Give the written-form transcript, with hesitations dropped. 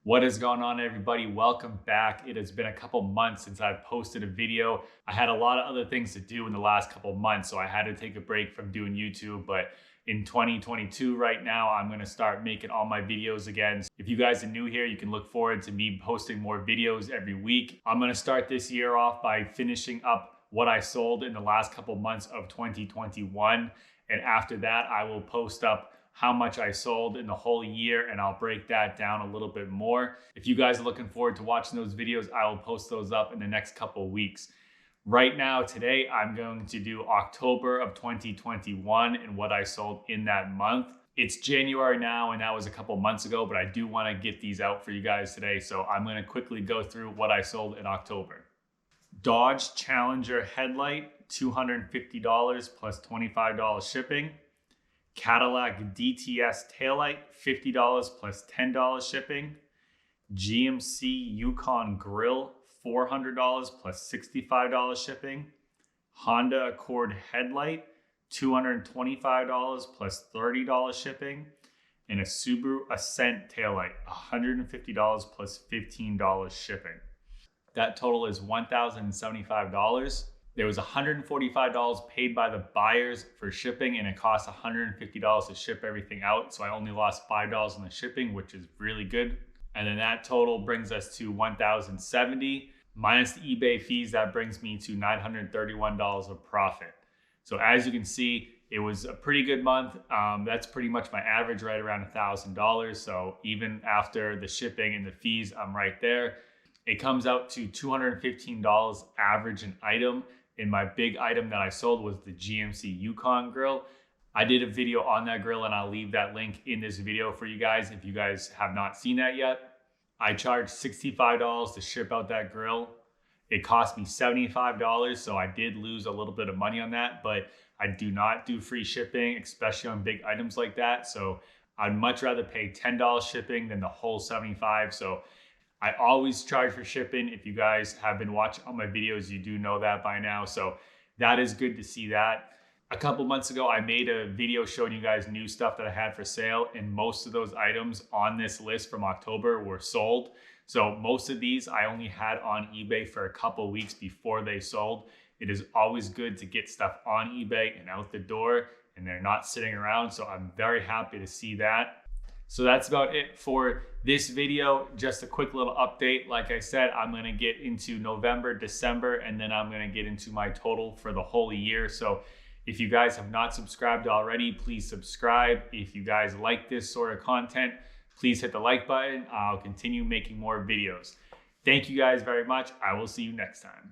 What is going on, everybody? Welcome back. It has been a couple months since I've posted a video. I had a lot of other things to do in the last couple months, so I had to take a break from doing YouTube. But in 2022 right now, I'm going to start making all my videos again. If you guys are new here, you can look forward to me posting more videos every week. I'm going to start this year off by finishing up what I sold in the last couple months of 2021. And after that, I will post up how much I sold in the whole year, and I'll break that down a little bit more. If you guys are looking forward to watching those videos, I will post those up in the next couple of weeks. Right now, today, I'm going to do October of 2021 and what I sold in that month. It's January now, and that was a couple months ago, but I do want to get these out for you guys today. So I'm going to quickly go through what I sold in October. Dodge Challenger headlight, $250 plus $25 shipping. Cadillac DTS taillight, $50 plus $10 shipping. GMC Yukon grill, $400 plus $65 shipping. Honda Accord headlight, $225 plus $30 shipping. And a Subaru Ascent taillight, $150 plus $15 shipping. That total is $1,075. There was $145 paid by the buyers for shipping, and it cost $150 to ship everything out. So I only lost $5 on the shipping, which is really good. And then that total brings us to $1,070 minus the eBay fees. That brings me to $931 of profit. So as you can see, it was a pretty good month. That's pretty much my average, right around $1,000. So even after the shipping and the fees, I'm right there. It comes out to $215 average an item. And my big item that I sold was the GMC Yukon grill. I did a video on that grill, and I'll leave that link in this video for you guys if you guys have not seen that yet. I charged $65 to ship out that grill. It cost me $75, so I did lose a little bit of money on that, but I do not do free shipping, especially on big items like that. So I'd much rather pay $10 shipping than the whole $75. So I always charge for shipping. If you guys have been watching all my videos, you do know that by now. So that is good to see that. A couple months ago, I made a video showing you guys new stuff that I had for sale, and most of those items on this list from October were sold. So most of these I only had on eBay for a couple weeks before they sold. It is always good to get stuff on eBay and out the door, and they're not sitting around. So I'm very happy to see that. So that's about it for this video. Just a quick little update. Like I said, I'm going to get into November, December, and then I'm going to get into my total for the whole year. So if you guys have not subscribed already, please subscribe. If you guys like this sort of content, please hit the like button. I'll continue making more videos. Thank you guys very much. I will see you next time.